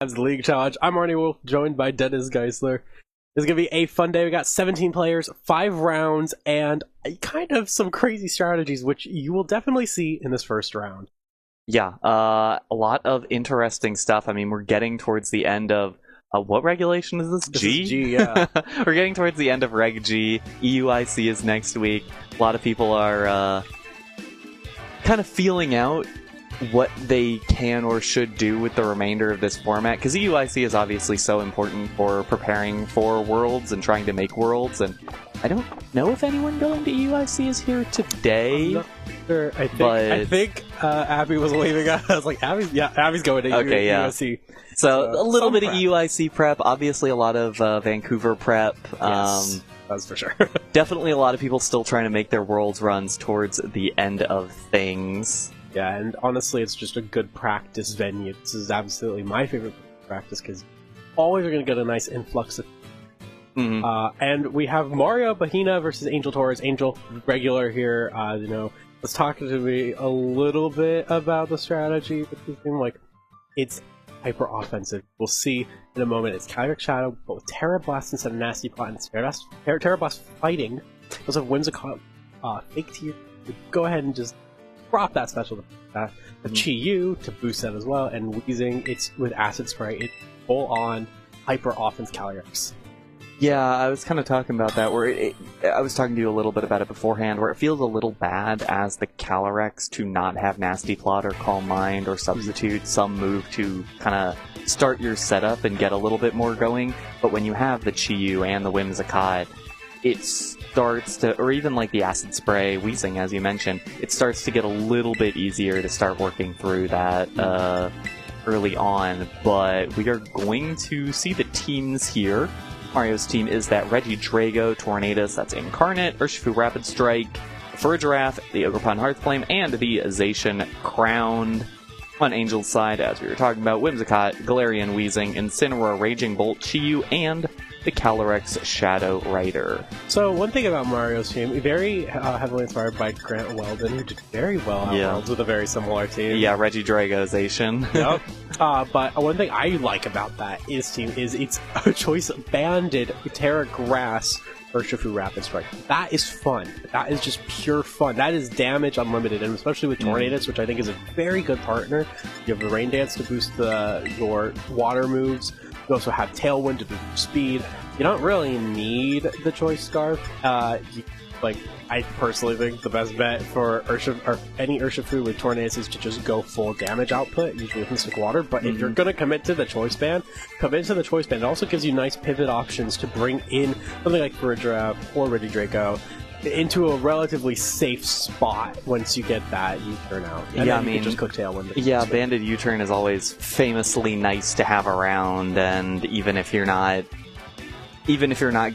As the League Challenge. I'm Arnie Wolf, joined by Dennis Geisler. It's going to be a fun day. We got 17 players, 5 rounds, and kind of some crazy strategies, which you will definitely see in this first round. Yeah, a lot of interesting stuff. I mean, we're getting towards the end of... what regulation is this? This G? is G, yeah. We're getting towards the end of Reg G. EUIC is next week. A lot of people are kind of feeling out what they can or should do with the remainder of this format, because EUIC is obviously so important for preparing for Worlds and trying to make Worlds, and I don't know if anyone going to EUIC is here today. I'm not sure. I think Abby was waving at us. I was like, Abby's going to EUIC. So a little bit prep. of EUIC prep, obviously a lot of Vancouver prep. Yes, that's for sure. Definitely a lot of people still trying to make their Worlds runs towards the end of things. Yeah, and honestly, it's just a good practice venue. This is absolutely my favorite practice, because always are going to get a nice influx of... and we have Mario Bahena versus Angel Torres. Angel, regular here, was talking to me a little bit about the strategy, but it seemed like it's hyper offensive. We'll see in a moment. It's Calyrex Shadow, but with Terra Blast instead of Nasty Plot, and it's Terra Blast fighting. Also have Whimsicott, Fake Tear. Go ahead and just drop that special. The Chi-Yu to boost that as well, and Wheezing, it's with Acid Spray. It's full on hyper offense Calyrex. Yeah, I was kind of talking about that, where I was talking to you a little bit about it beforehand, where it feels a little bad as the Calyrex to not have Nasty Plot or Calm Mind or substitute some move to kind of start your setup and get a little bit more going, but when you have the Chi-Yu and the Whimsicott, it starts to, or even like the Acid Spray, Wheezing, as you mentioned, it starts to get a little bit easier to start working through that early on, but we are going to see the teams here. Mario's team is that Regidrago, Tornadus, that's Incarnate, Urshifu Rapid Strike, Furgiraffe, the Ogerpon Hearthflame, and the Zacian Crowned. On Angel's side, as we were talking about, Whimsicott, Galarian Wheezing, Incineroar, Raging Bolt, Chi-Yu, and the Calyrex Shadow Rider. So one thing about Mario's team, very heavily inspired by Grant Weldon, who did very well at Worlds with a very similar team. Yeah, Regidrago, Zacian. Yep. But one thing I like about that team is it's a choice banded Terra Grass Urshifu Rapid Strike. That is fun. That is just pure fun. That is damage unlimited, and especially with Tornadus, which I think is a very good partner. You have the Rain Dance to boost your water moves. You also have Tailwind to boost speed. You don't really need the Choice Scarf. I personally think the best bet for any Urshifu with Tornadus is to just go full damage output, usually with Mystic Water. But if you're going to commit to the Choice Band, commit to the Choice Band. It also gives you nice pivot options to bring in something like Furgiraffe or Regidrago into a relatively safe spot once you get that U-turn out. And yeah, then you can just cook Tailwind. Yeah, Banded U-turn is always famously nice to have around, and even if you're not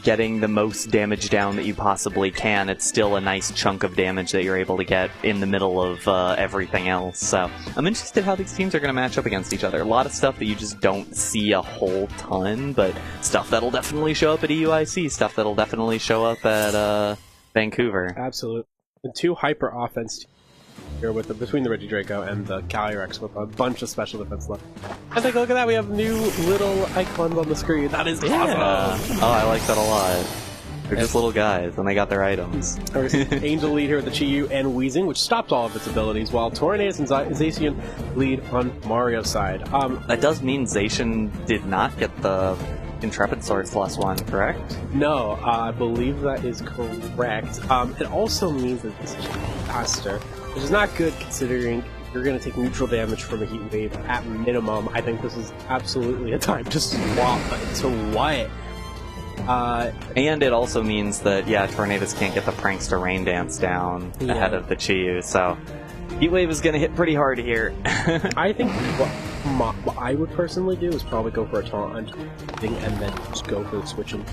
getting the most damage down that you possibly can, it's still a nice chunk of damage that you're able to get in the middle of everything else. So I'm interested how these teams are going to match up against each other. A lot of stuff that you just don't see a whole ton, but stuff that'll definitely show up at EUIC, stuff that'll definitely show up at Vancouver. Absolutely. And 2 hyper offense teams here between the Regidrago and the Calyrex with a bunch of special defense left. And take a look at that, we have new little icons on the screen. That is awesome! Oh, I like that a lot. They're just little guys, and they got their items. Angel lead here with the Chi-Yu and Wheezing, which stopped all of its abilities, while Tornadus and Zacian lead on Mario's side. That does mean Zacian did not get the Intrepid Swords +1, correct? No, I believe that is correct. It also means that this is faster, which is not good considering you're going to take neutral damage from a Heat Wave at minimum. I think this is absolutely a time to swap to what? And it also means that, Tornadus can't get the Prankster Rain Dance down ahead of the Chi-Yu, so Heat Wave is going to hit pretty hard here. I think what I would personally do is probably go for a taunt thing and then just go for switching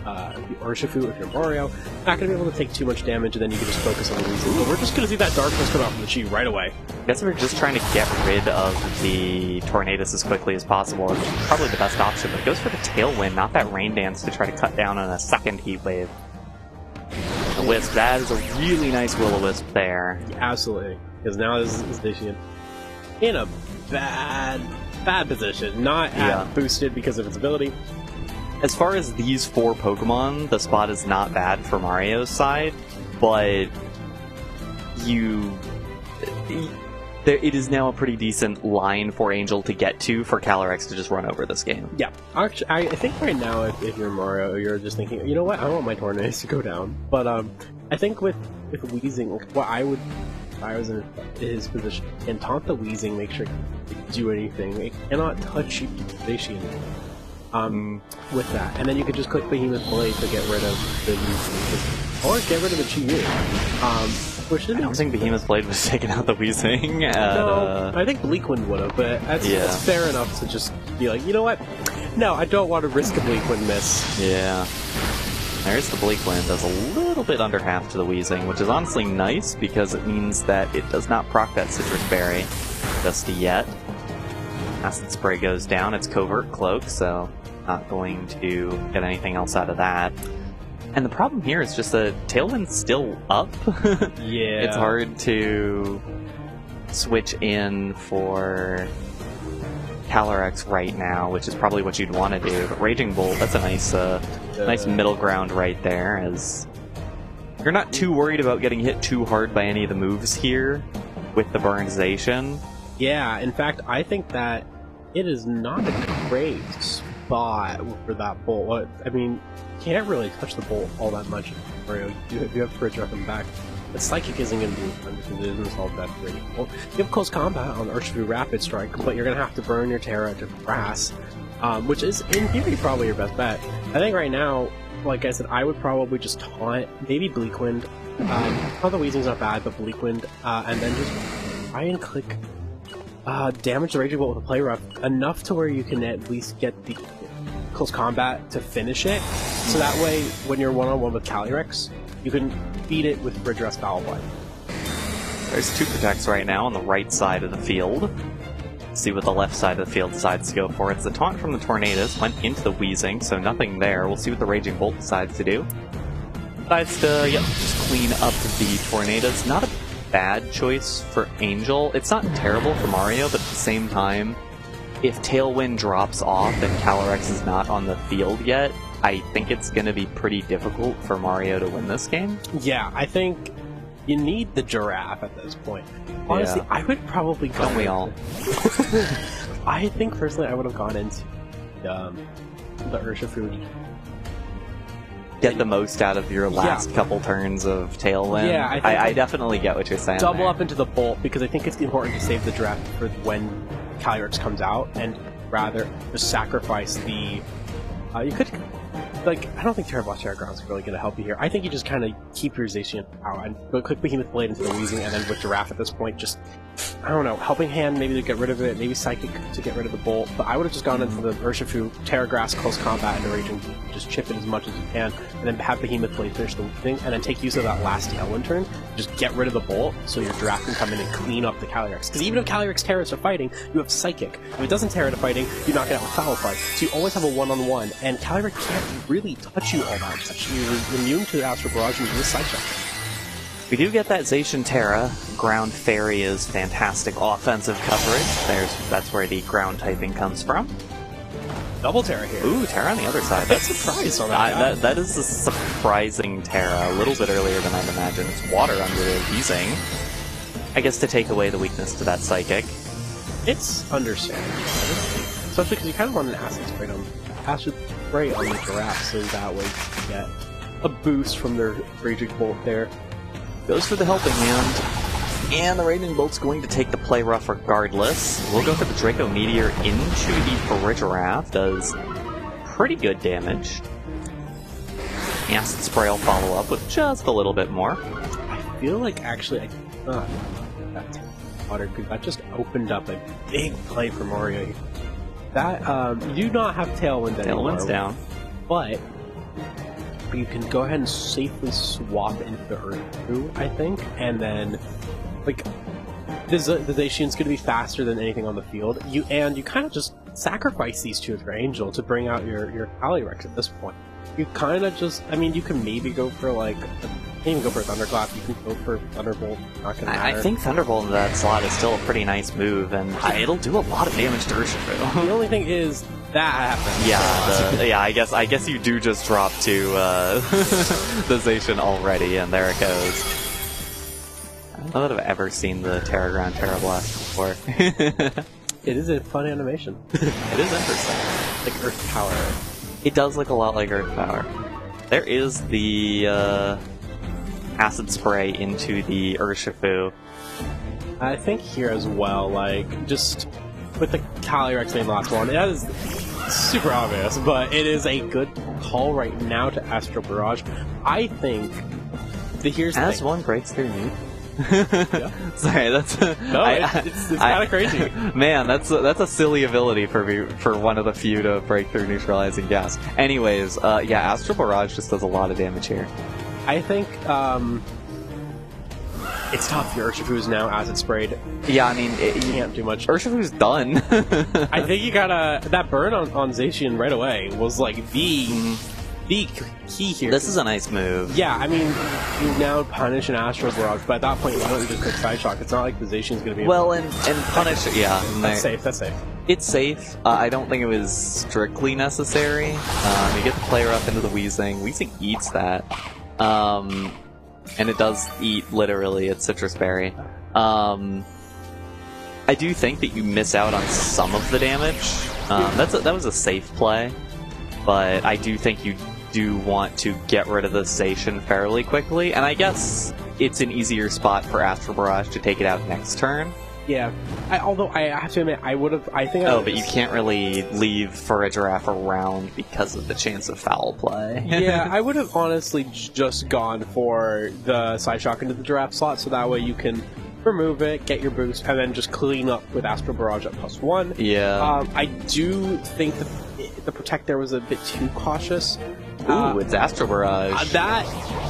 Urshifu if you're Mario. Not going to be able to take too much damage, and then you can just focus on the Wheezing. But we're just going to see that Darkness come out from the Chi right away. I guess we're just trying to get rid of the Tornadus as quickly as possible. It's probably the best option, but it goes for the Tailwind, not that Rain Dance to try to cut down on a second Heat Wave. The Wisp, that is a really nice Will-O-Wisp there. Yeah, absolutely. Because now this is Zacian. in a bad position. Not boosted because of its ability. As far as these 4 Pokemon, the spot is not bad for Mario's side, but it is now a pretty decent line for Angel to get to for Calyrex to just run over this game. Yeah, actually, I think right now, if you're Mario, you're just thinking, you know what, I want my Tornadus to go down. But I think with Weezing, what I would, if I was in his position, and taunt the Weezing, make sure it can do anything. It cannot touch you with that. And then you could just click Behemoth Blade to get rid of the Weezing, or get rid of the Chi-Yu. Which I don't think Behemoth Blade was taking out the Weezing. No, I think Bleakwind would have, but it's fair enough to just be like, you know what? No, I don't want to risk a Bleakwind miss. Yeah. There's the Bleakwind, does a little bit under half to the Weezing, which is honestly nice because it means that it does not proc that Citrus Berry just yet. Acid Spray goes down, it's Covert Cloak, so not going to get anything else out of that. And the problem here is just that Tailwind's still up. Yeah. It's hard to switch in for Calyrex right now, which is probably what you'd want to do. But Raging Bolt, that's a nice middle ground right there, as you're not too worried about getting hit too hard by any of the moves here with the Burnization. Yeah, in fact, I think that it is not a great spot for that Bolt. I mean, you can't really touch the Bolt all that much in Mario. You have Fridge up and back. But Psychic isn't going to do fun because it isn't solved that great. Well, you have Close Combat on Urshifu Rapid Strike, but you're going to have to burn your Terra to Grass, which is, in theory, probably your best bet. I think right now, like I said, I would probably just taunt, maybe Bleakwind. Taunt the Weezing's not bad, but Bleakwind, and then just try and click damage the Raging Bolt with a Play Rough enough to where you can at least get the Close Combat to finish it, so that way, when you're one-on-one with Calyrex, you can beat it with Bridge Rest Foul Play. There's 2 Protects right now on the right side of the field. Let's see what the left side of the field decides to go for. It's the Taunt from the Tornadus, went into the Weezing, so nothing there. We'll see what the Raging Bolt decides to do. Decides to, just clean up the Tornadus. Not a bad choice for Angel. It's not terrible for Mario, but at the same time, if Tailwind drops off and Calyrex is not on the field yet, I think it's going to be pretty difficult for Mario to win this game. Yeah, I think you need the Giraffe at this point. Honestly, I would probably go... Don't we all? I think, personally, I would have gone into the Urshifu. Get the most out of your last couple turns of Tailwind. Yeah, I definitely get what you're saying. Double up into the Bolt, because I think it's important to save the Giraffe for when Calyrex comes out, and rather just sacrifice the... you could... Like, I don't think Terra Ground is really going to help you here. I think you just kind of keep your Zacian out and go click Behemoth Blade into the Weezing, and then with Giraffe at this point, just, I don't know, Helping Hand maybe to get rid of it, maybe Psychic to get rid of the Bolt, but I would have just gone into the Urshifu, Terra Grass, Close Combat, and the Raging, just chip it as much as you can, and then have Behemoth Blade finish the thing, and then take use of that last Tailwind turn, just get rid of the Bolt, so your Giraffe can come in and clean up the Calyrex. Because even if Calyrex Terras are fighting, you have Psychic. If it doesn't Terra to fighting, you knock it out with Foul Play. So you always have a one-on-one, and Calyrex can't really touch you all that much. You're immune to Astral Barrage and use Psychic. We do get that Zacian Terra. Ground Fairy is fantastic offensive coverage. That's where the ground typing comes from. Double Terra here. Ooh, Terra on the other side. That's a surprise on that. That is a surprising Terra. A little bit earlier than I'd imagine. It's water under the Weezing. I guess to take away the weakness to that Psychic. It's understandable. Especially because you kind of want an Acid Spray on the Giraffe, so that way you get a boost from their Raging Bolt there. Goes for the Helping Hand, and the Raging Bolt's going to take the Play Rough regardless. We'll go for the Draco Meteor into the Giraffe, does pretty good damage. Acid Spray will follow up with just a little bit more. I feel like actually that's water, because that just opened up a big play for Mario. That, you do not have Tailwind anymore. Tailwind's down. But you can go ahead and safely swap into the Urshifu, I think, and then, like, the Zacian's going to be faster than anything on the field. You kind of just sacrifice these two with your Angel to bring out your Calyrex at this point. you kind of just, I mean, you can maybe go for like, you can't even go for a Thunderclap, you can go for Thunderbolt, not gonna matter. I think Thunderbolt in that slot is still a pretty nice move, and it'll do a lot of damage to Urshifu. The only thing is, that happens. Yeah, I guess you do just drop to the Zacian already, and there it goes. I don't know that I've ever seen the Terra Ground Terra Blast before. It is a fun animation. It is interesting. Like Earth Power. It does look a lot like Earth Power. There is the Acid Spray into the Urshifu. I think here as well, like, just with the Calyrex being the last one, it is super obvious, but it is a good call right now to Astro Barrage. I think here's the As thing. one breaks through me. Yeah. Sorry, that's it's kind of crazy. Man, that's a silly ability for one of the few to break through neutralizing gas. Anyways, yeah, Astral Barrage just does a lot of damage here. I think it's tough. Your Urshifu's now acid sprayed. Yeah, I mean, You can't do much. Urshifu's done. I think you gotta that burn on Zacian right away was like the key here. This is a nice move. Yeah, I mean, you now punish an Astral Barrage, but at that point, why don't you just take Side Shock? It's not like the Zacian's going to be Well, and punish it, yeah. That's safe, that's safe. It's safe. I don't think it was strictly necessary. You get the player up into the Weezing. Weezing eats that. And it does eat, literally, its Citrus Berry. I do think that you miss out on some of the damage. That was a safe play. But I do think you do want to get rid of the Zacian fairly quickly, and I guess it's an easier spot for Astral Barrage to take it out next turn. Yeah. Although I have to admit, But you can't really leave for a Giraffe around because of the chance of foul play. Yeah, I would have honestly just gone for the Side Shock into the Giraffe slot, so that way you can remove it, get your boost, and then just clean up with Astral Barrage at +1. Yeah. I do think that the Protect there was a bit too cautious. Ooh, it's Astral Barrage. That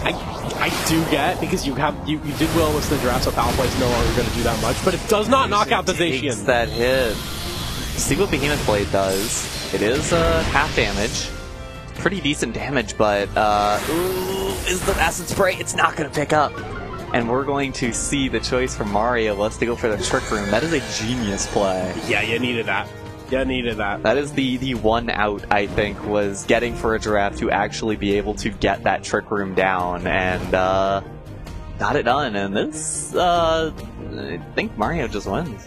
I do get, because you did well with the Giraffe, so foul play is no longer going to do that much, but it does not knock out the Takes Zacian. that hit. See what Behemoth Blade does. It is half damage. Pretty decent damage, but is the Acid Spray? It's not going to pick up. And we're going to see the choice from Mario. Let's go for the Trick Room. That is a genius play. Yeah, you needed that. You needed that. That is the one out, I think, was getting for a Giraffe to actually be able to get that Trick Room down, and got it done. And this, I think Mario just wins.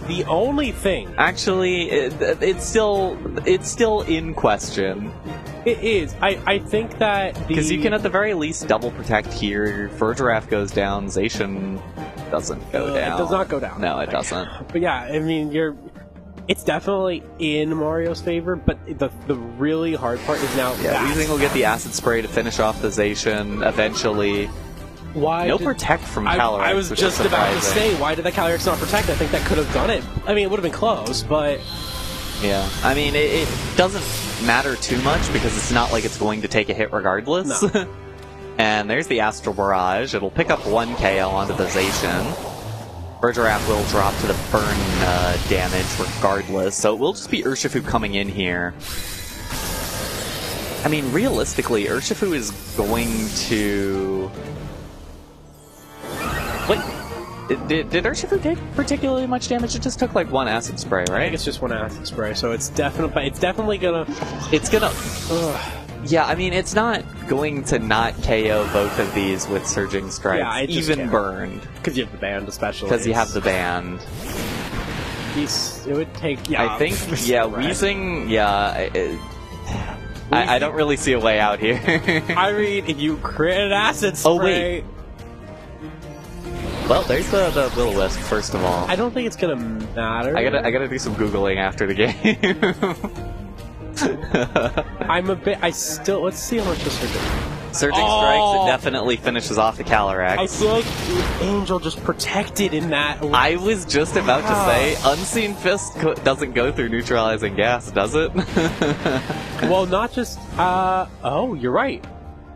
The only thing... Actually, it's still in question. It is. I think that because you can at the very least double protect here. Fur Giraffe goes down, Zacian doesn't go down. It does not go down. No, it doesn't. But yeah, I mean, it's definitely in Mario's favor, but the really hard part is now... Yeah, Weezing will get the Acid Spray to finish off the Zacian eventually. Why no protect from Calyrex. I was just about to say, why did the Calyrex not protect? I think that could have done it. I mean, it would have been close, but... Yeah, I mean, it doesn't matter too much because it's not like it's going to take a hit regardless. No. And there's the Astral Barrage. It'll pick up 1 KO onto the Zacian. Bergerath will drop to the burn damage regardless, so it will just be Urshifu coming in here. I mean, realistically, Urshifu is going to... Wait, did Urshifu take particularly much damage? It just took like 1 Acid Spray, right? I think it's just 1 Acid Spray, so it's definitely gonna... It's gonna... Yeah, I mean, it's not going to not KO both of these with Surging Strikes, yeah, even burned. Because you have the band, especially. Because you have the band. It would take... Yeah, I think, yeah, Weezing, yeah... I don't really see a way out here. I mean, if you crit an Acid Spray... Oh, wait. Well, there's the Will-O-Wisp, first of all. I don't think it's gonna matter. I gotta do some Googling after the game. Let's see how much the Surging... Surging Strikes, it definitely finishes off the Calyrex. I feel like Angel just protected in that. I was just about to say, Unseen Fist doesn't go through neutralizing gas, does it? Well, not just... oh, you're right.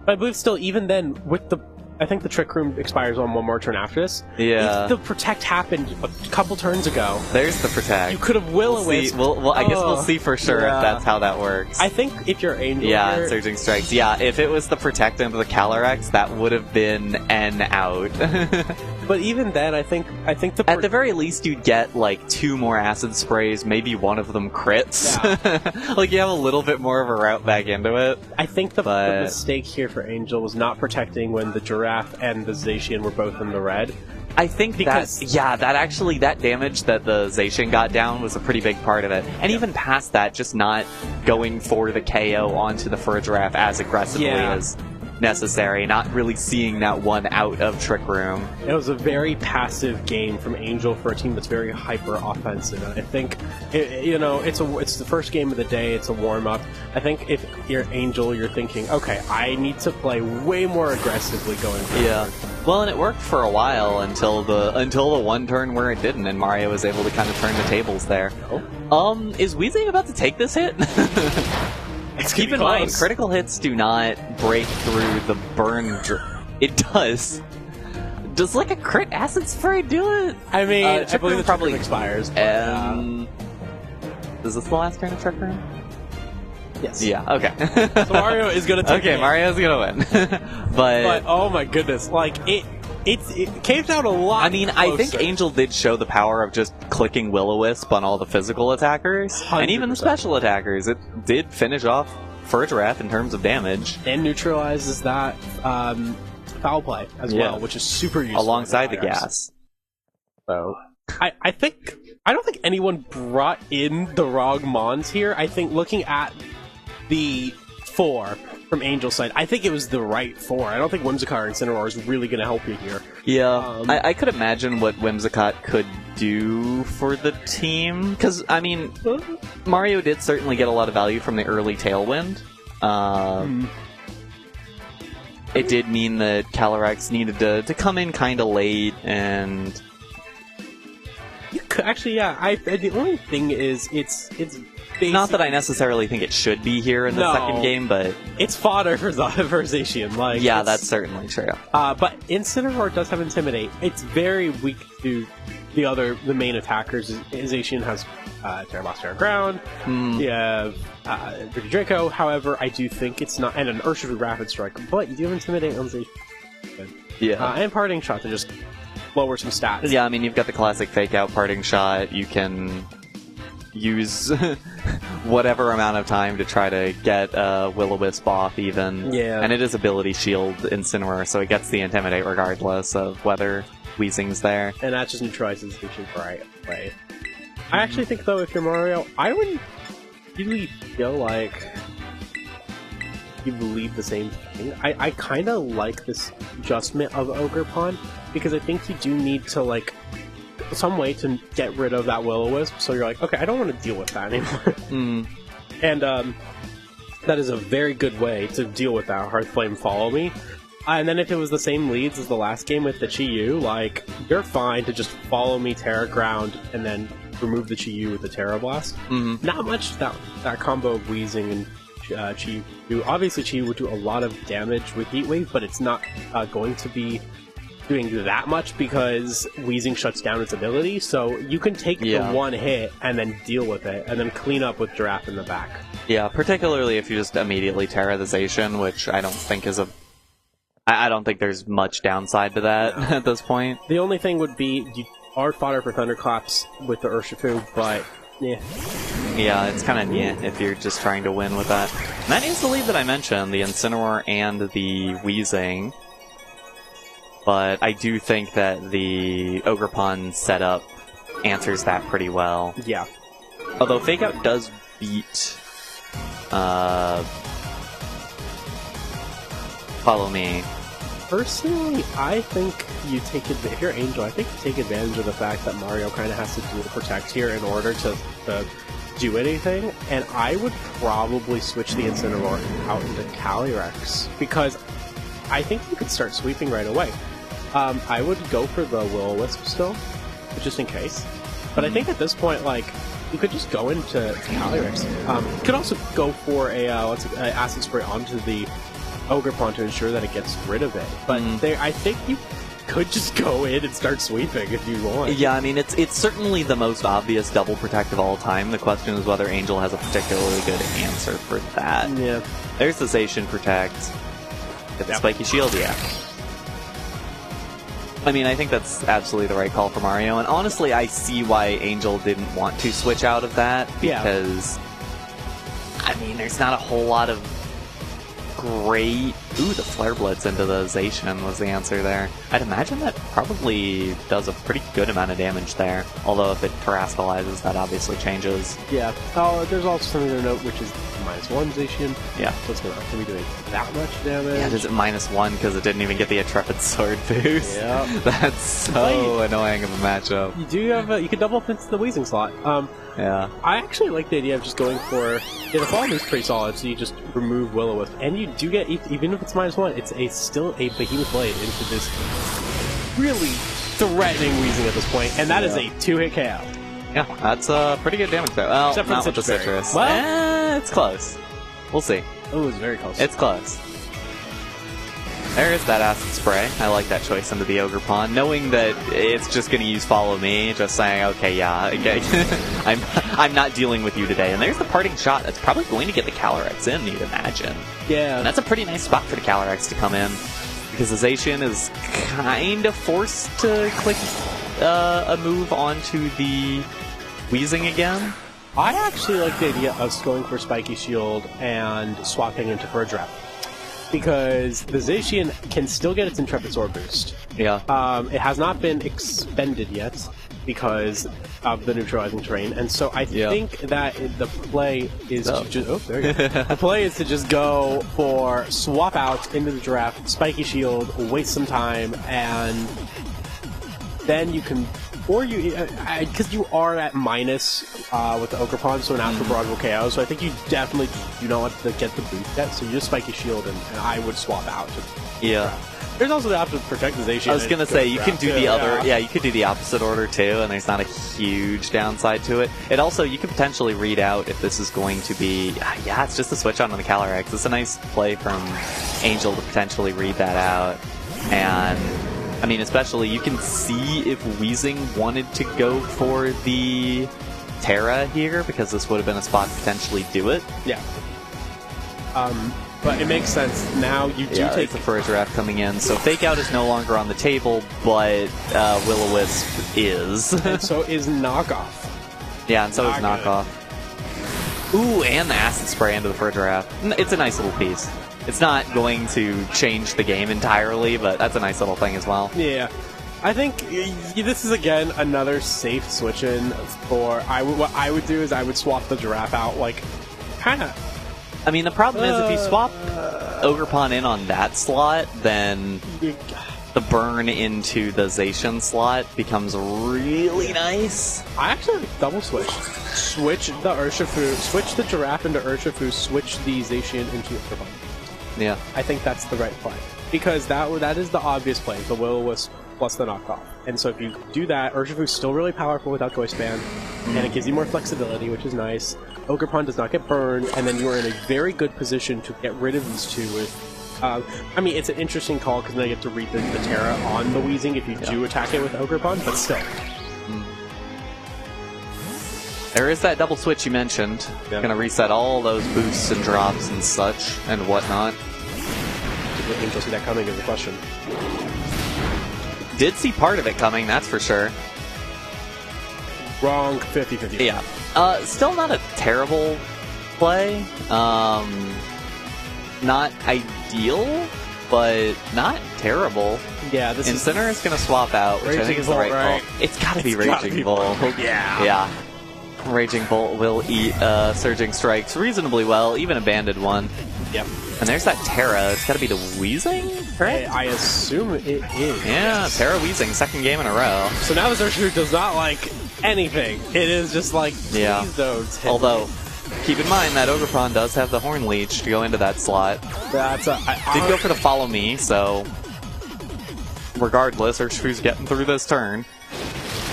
But I believe still, even then, with the I think the Trick Room expires on one more turn after this. Yeah. If the Protect happened a couple turns ago, there's the Protect. You could have Will-O-Wisp. Well, I guess we'll see for sure if that's how that works. I think if you're Angel here, Surging Strikes. Yeah, if it was the Protect into the Calyrex, that would have been an out. But even then, I think at the very least you'd get like 2 more Acid Sprays, maybe one of them crits. Yeah. Like you have a little bit more of a route back into it. I think the mistake here for Angel was not protecting when the Giraffe and the Zacian were both in the red. I think that damage that the Zacian got down was a pretty big part of it. And even past that, just not going for the KO onto the Giraffe as aggressively as necessary, not really seeing that one out of Trick Room. It was a very passive game from Angel for a team that's very hyper offensive. I think it's the first game of the day. It's a warm up. I think if you're Angel, you're thinking, okay, I need to play way more aggressively going forward. Yeah. Well, and it worked for a while until the one turn where it didn't, and Mario was able to kind of turn the tables there. Oh. Is Weezing about to take this hit? Keep in mind, critical hits do not break through the burn. It does. Does like a crit Acid Spray do it? I mean, I believe it probably expires. Is this the last turn of Trick Room? Yes. Yeah. Okay. So Mario is gonna take. Okay, Mario's gonna win. but oh my goodness, like it came down a lot. I mean, closer. I think Angel did show the power of just clicking Will-O-Wisp on all the physical attackers 100%. And even the special attackers. It did finish off Giraffe in terms of damage and neutralizes that foul play as well, which is super useful alongside the gas. So I don't think anyone brought in the wrong Mons here. I think looking at the 4 from Angel's side, I think it was the right 4. I don't think Whimsicott or Incineroar is really going to help you here. Yeah, I could imagine what Whimsicott could do for the team, because, I mean, Mario did certainly get a lot of value from the early Tailwind. It did mean that Calyrex needed to come in kind of late, and... Actually, yeah, the only thing is, it's not that I necessarily think it should be here in the second game, but... It's fodder for Zacian. Like, yeah, that's certainly true. But Incineroar does have Intimidate. It's very weak to the main attackers. Zacian has Terra Blast, Terra Ground. You have Ricky Draco. However, I do think it's not... And an Urshifu Rapid Strike. But you do have Intimidate on Zacian. Yeah. And Parting Shot to just lower some stats. Yeah, I mean, you've got the classic Fake Out Parting Shot. You can use whatever amount of time to try to get Will-O-Wisp off even. Yeah. And it is Ability Shield Incineroar, so it gets the Intimidate regardless of whether Weezing's there. And that just neutralizes the right way. I actually think, though, if you're Mario, I wouldn't really feel like you believe the same thing. I kind of like this adjustment of Ogerpon, because I think you do need to, like, some way to get rid of that Will-O-Wisp, so you're like, okay, I don't want to deal with that anymore. And that is a very good way to deal with that Hearthflame Follow Me. And then if it was the same leads as the last game with the Chi-Yu, like, you're fine to just follow me Terra Ground and then remove the Chi-Yu with the Terra Blast. Not much that combo of Weezing and Chi-Yu. Obviously Chi-Yu would do a lot of damage with Heat Wave, but it's not going to be doing that much because Weezing shuts down its ability, so you can take the one hit and then deal with it, and then clean up with Giraffe in the back. Yeah, particularly if you just immediately Terra the Zacian, which I don't think is I don't think there's much downside to that at this point. The only thing would be, you are fodder for Thunderclaps with the Urshifu, but yeah. Yeah, it's kind of if you're just trying to win with that. And that is the lead that I mentioned, the Incineroar and the Weezing. But I do think that the Ogerpon setup answers that pretty well. Yeah. Although Fake Out does beat Follow Me. Personally, I think you take advantage, if you're Angel, I think you take advantage of the fact that Mario kind of has to dual protect here in order to do anything, and I would probably switch the Incineroar out into Calyrex, because I think you could start sweeping right away. I would go for the Will-O-Wisp still, just in case. But I think at this point, like, you could just go into Calyrex. You could also go for a Acid Spray onto the Ogerpon to ensure that it gets rid of it. But I think you could just go in and start sweeping if you want. Yeah, I mean, it's certainly the most obvious double protect of all time. The question is whether Angel has a particularly good answer for that. Yeah. There's the Zacian protect. Get the spiky shield, yeah. I mean, I think that's absolutely the right call for Mario, and honestly, I see why Angel didn't want to switch out of that, because, I mean, there's not a whole lot of great... Ooh, the Flare Blitz into the Zacian was the answer there. I'd imagine that probably does a pretty good amount of damage there, although if it terastallizes, that obviously changes. Yeah. Oh, there's also something to note, which is -1 Zacian. Yeah. So it's not going to be doing that much damage. Yeah, does it -1 because it didn't even get the Intrepid Sword boost? Yeah. That's so annoying of a matchup. You do have you can double into the Wheezing slot. Yeah. I actually like the idea of just going for... Yeah, the fall is pretty solid, so you just remove Will-O-Wisp. And you do get, even if it's -1, it's still a Behemoth Blade into this really threatening Wheezing at this point, and that is a 2-hit KO. Yeah, that's pretty good damage there. Well, except for not with the Citrus. Well, it's close. We'll see. Oh, it's very close. It's close. There is that Acid Spray. I like that choice into the Ogerpon, knowing that it's just going to use Follow Me, just saying, okay, yeah, okay. I'm not dealing with you today. And there's the Parting Shot. That's probably going to get the Calyrex in, you'd imagine. Yeah. And that's a pretty nice spot for the Calyrex to come in, because the Zacian is kind of forced to click a move onto the Wheezing again. I actually like the idea of going for Spiky Shield and swapping into Verdrap, because the Zacian can still get its Intrepid Sword boost. Yeah. It has not been expended yet because of the neutralizing terrain, and so I think that the play is to just... there you go. The play is to just go for swap out into the draft, Spiky Shield, waste some time, and then you can... Or you, because you are at minus with the Ogerpon, so an after Broad will KO, so I think you definitely do not want to get the boost yet, so you just Spiky Shield, and I would swap out. Yeah. There's also the option to protect the Zacian. I was gonna say, you can do the other, you could do the opposite order too, and there's not a huge downside to it. It also, you could potentially read out if this is going to be, it's just a switch on the Calyrex. It's a nice play from Angel to potentially read that out, and... I mean, especially, you can see if Wheezing wanted to go for the Terra here, because this would have been a spot to potentially do it. Yeah. But it makes sense. Now you do take the first draft coming in, so Fake Out is no longer on the table, but Will-O-Wisp is. And so is Knockoff. Yeah, and so is Knockoff. Ooh, and the Acid Spray into the first draft. It's a nice little piece. It's not going to change the game entirely, but that's a nice little thing as well. Yeah. I think this is, again, another safe switch-in for... what I would do is I would swap the Giraffe out, like, kind of... I mean, the problem is if you swap Ogerpon in on that slot, then the burn into the Zacian slot becomes really nice. I actually like double switch. Switch the Urshifu, switch the Giraffe into Urshifu, switch the Zacian into Ogerpon. Yeah. I think that's the right play. Because that is the obvious play, the Will-O-Wisp plus the knockoff. And so if you do that, Urshifu's still really powerful without Choice Band, and it gives you more flexibility, which is nice. Ogerpon does not get burned, and then you are in a very good position to get rid of these two with... I mean, it's an interesting call, because then you get to read the Terra on the Wheezing if you do attack it with Ogerpon, but still. There is that double switch you mentioned. Yeah. Gonna reset all those boosts and drops and such and whatnot. Did Angel see that coming is the question. Did see part of it coming, that's for sure. Wrong, 50-50. Yeah. Still not a terrible play. Not ideal, but not terrible. Yeah, this Incineroar is gonna swap out, which I think is the right call. It's gotta be Raging Bolt. Yeah. Yeah. Raging Bolt will eat Surging Strikes reasonably well, even a banded one. Yep. And there's that Terra. It's got to be the Wheezing, right? I assume it is. Yeah, Terra Wheezing, second game in a row. So now the Urshifu does not like anything. It is just like, please don't. Although, keep in mind that Ogerpon does have the Horn Leech to go into that slot. That's Did go for the Follow Me, so regardless, Urshifu's getting through this turn.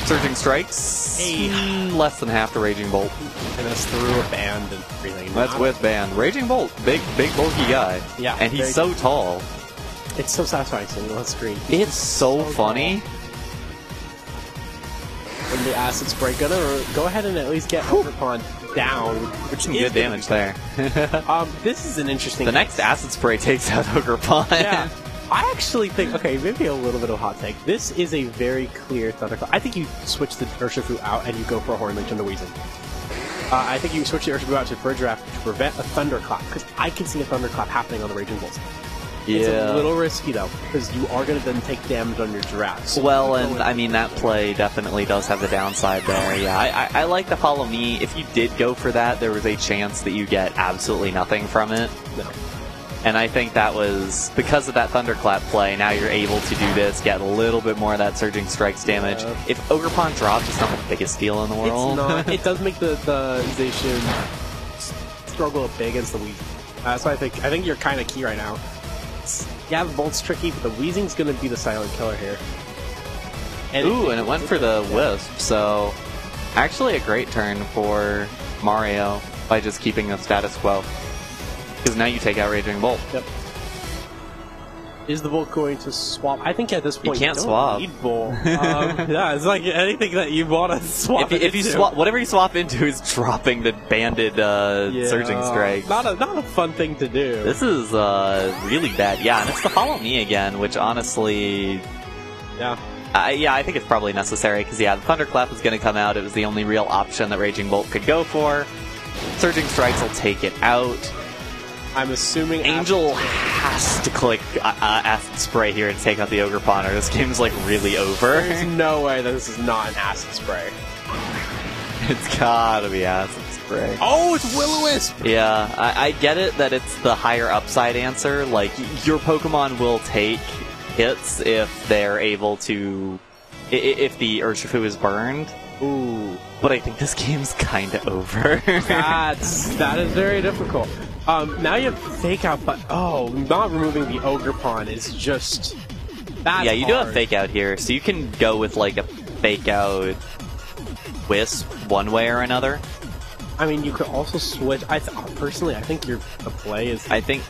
Surging Strikes. Hey. Less than half to Raging Bolt. And that's through a band and everything. That's with band. Raging Bolt, big bulky guy. Yeah. And he's so tall. It's so satisfying seeing him on screen. It's so funny. When the acid spray, gonna go ahead and at least get Overpond down, which Some is good damage there. This is an interesting. The next acid spray takes out Ogerpon. Yeah. I actually think, okay, maybe a little bit of a hot take. This is a very clear Thunderclap. I think you switch the Urshifu out and you go for a Horn Leech on the Weezing. I think you switch the Urshifu out to Bridgeraf to prevent a Thunderclap, because I can see a Thunderclap happening on the Raging Bolts. Yeah. It's a little risky, though, because you are going to then take damage on your Giraffes. So well, and I mean, that play definitely does have the downside there. Yeah, I like the Follow Me. If you did go for that, there was a chance that you get absolutely nothing from it. No. And I think that was because of that Thunderclap play. Now you're able to do this, get a little bit more of that Surging Strikes damage. Yeah. If Ogerpon drops, it's not the biggest deal in the world. It's not. It does make the Zacian struggle a bit against the Weezing. So I think you're kind of key right now. Yeah, the Bolt's tricky, but the Weezing's going to be the silent killer here. And and it went for the Wisp, so actually a great turn for Mario by just keeping the status quo. Because now you take out Raging Bolt. Yep. Is the Bolt going to swap? I think at this point you can't don't swap. Need Bolt. Yeah, it's like anything that you want to swap. If you swap, whatever you swap into is dropping the banded Surging Strike. Not a fun thing to do. This is really bad. Yeah, and it's the Follow Me again, which honestly, yeah. I think it's probably necessary because the Thunderclap is going to come out. It was the only real option that Raging Bolt could go for. Surging Strikes will take it out. I'm assuming Angel has to click Acid Spray here to take out the Ogerpon, or this game's like really over. There's no way that this is not an Acid Spray. It's gotta be Acid Spray. Oh, it's Will-O-Wisp! Yeah, I get it that it's the higher upside answer. Like, your Pokemon will take hits if they're able to... if the Urshifu is burned. Ooh. But I think this game's kinda over. That is very difficult. Now you have Fake Out, but not removing the Ogerpon is just... That's yeah, you do have hard. Fake Out here, so you can go with like a Fake Out Wisp one way or another. I mean, you could also switch. Personally, I think the play is... I think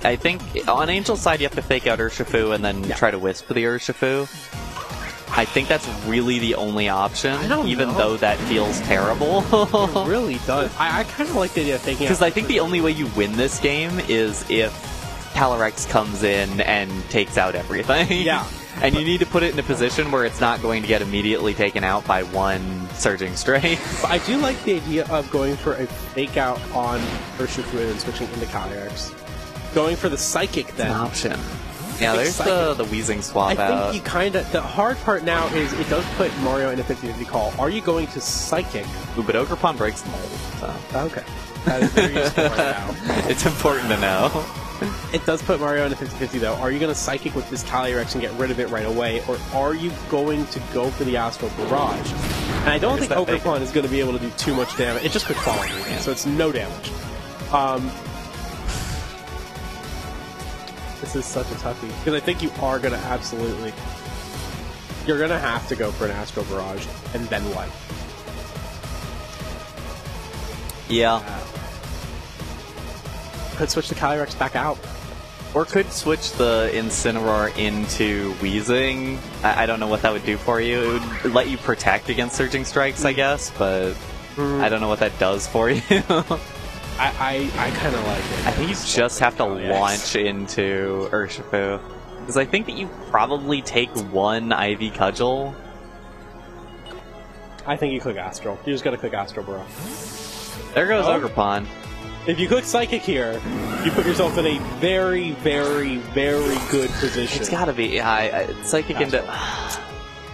on Angel's side you have to Fake Out Urshifu and then try to Wisp the Urshifu. I think that's really the only option, even though that feels terrible. It really does. I kind of like the idea of taking out... Because I think the only way you win this game is if Calyrex comes in and takes out everything. Yeah. And you need to put it in a position where it's not going to get immediately taken out by one Surging Strike. But I do like the idea of going for a Fake Out on Urshifu and then switching into Calyrex. Going for the Psychic then. An option. Yeah, there's the Weezing swap out. I think you kind of... The hard part now is it does put Mario in a 50-50 call. Are you going to Psychic? Ooh, but Ogerpon breaks the mold, so... Okay. That is very useful right now. It's important to know. It does put Mario in a 50-50 though. Are you going to Psychic with this Calyrex and get rid of it right away? Or are you going to go for the Astral Barrage? And I don't think Ogerpon is going to be able to do too much damage. It just could fall on you, so it's no damage. This is such a toughie. Because I think you are going to absolutely... You're going to have to go for an Astral Barrage. And then what? Yeah. Could switch the Calyrex back out. Or could switch the Incineroar into Weezing. I don't know what that would do for you. It would let you protect against Surging Strikes, I guess, but I don't know what that does for you. I kind of like it. I think you just have to launch into Urshifu. Because I think that you probably take one Ivy Cudgel. I think you click Astral. You just gotta click Astral, bro. There goes Ogerpon. If you click Psychic here, you put yourself in a very, very, very good position. It's gotta be. Psychic into...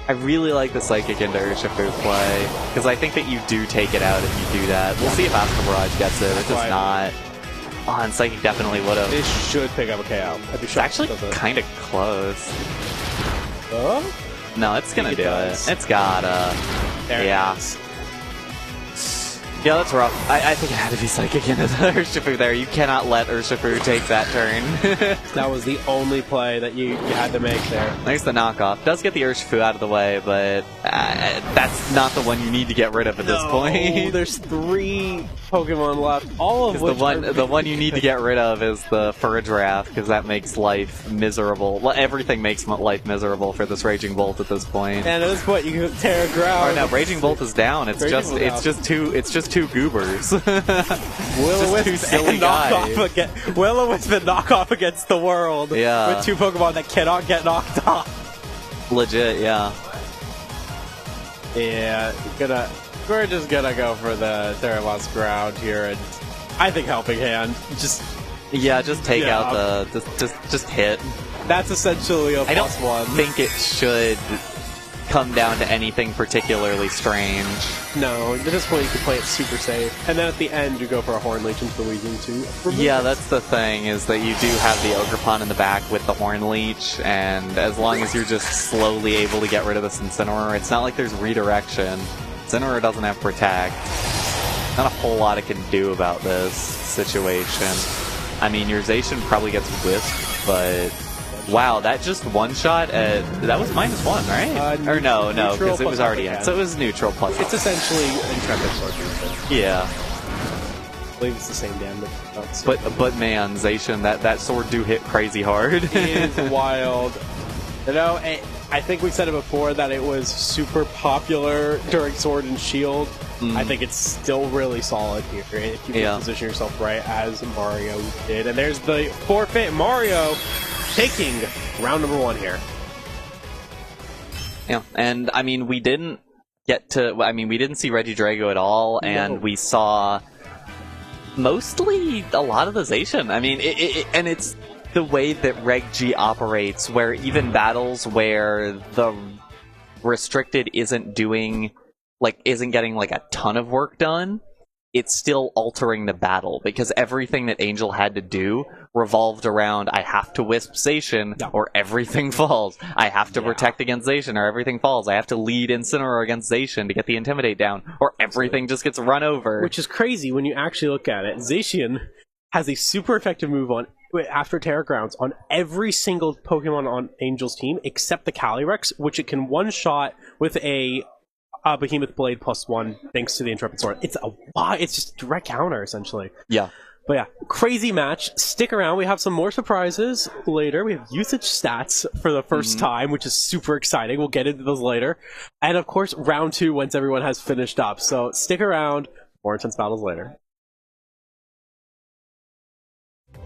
I really like the Psychic into Urshifu play, because I think that you do take it out if you do that. We'll see if Astral Barrage gets it. It does not. Oh, and Psychic definitely would have. It should pick up a KO. It's actually kind of close. Oh? No, it's gonna do it. It's gotta. There it is. Yeah, that's rough. I think it had to be Psychic into the Urshifu there. You cannot let Urshifu take that turn. That was the only play that you had to make there. There's the knockoff. Does get the Urshifu out of the way, but that's not the one you need to get rid of at this point. There's 3 Pokemon left, all of which the one you need to get rid of is the Furdraft, because that makes life miserable. Well, everything makes life miserable for this Raging Bolt at this point. And at this point, you can Terra Ground. Oh no, Raging Bolt is down. It's just two goobers. Will-O-Wisp two silly guys. Will-O-Wisp and knockoff against the world. Yeah. With 2 Pokemon that cannot get knocked off. Legit, yeah. Yeah, we're just gonna go for the Terra Lost Ground here, and I think Helping Hand. Just take out the just hit. That's essentially a +1. I don't think it should come down to anything particularly strange. No, at this point you can play it super safe, and then at the end you go for a Horn Leech into the Weezing too. Yeah, that's the thing, is that you do have the Ogerpon in the back with the Horn Leech, and as long as you're just slowly able to get rid of this Incineroar, it's not like there's redirection. Incineroar doesn't have Protect. Not a whole lot it can do about this situation. I mean, your Zacian probably gets Wisp, but... Wow, that just one-shot at... That was -1, right? Or no, because it was already in. So it was neutral plus... It's essentially Intrepid Sword. Yeah. I believe it's the same damage. But man, Zacian, that sword do hit crazy hard. It is wild. You know, I think we said it before that it was super popular during Sword and Shield. I think it's still really solid here if you can position yourself right as Mario did. And there's the forfeit. Mario taking round number 1 here. Yeah, and I mean, we didn't see Regidrago at all, and we saw mostly a lot of the Zacian. I mean, and it's the way that Reg G operates, where even battles where the restricted isn't getting like a ton of work done, it's still altering the battle, because everything that Angel had to do revolved around, I have to Wisp Zacian or everything falls. I have to protect against Zacian or everything falls. I have to lead Incineroar against Zacian to get the Intimidate down, or everything just gets run over. Which is crazy when you actually look at it. Zacian has a super effective move on after Terra Grounds on every single Pokemon on Angel's team except the Calyrex, which it can one-shot with a Behemoth Blade +1 thanks to the Intrepid Sword. It's just a direct counter, essentially. Yeah. But yeah, crazy match. Stick around. We have some more surprises later. We have usage stats for the first time, which is super exciting. We'll get into those later. And of course, round 2 once everyone has finished up. So stick around. More intense battles later.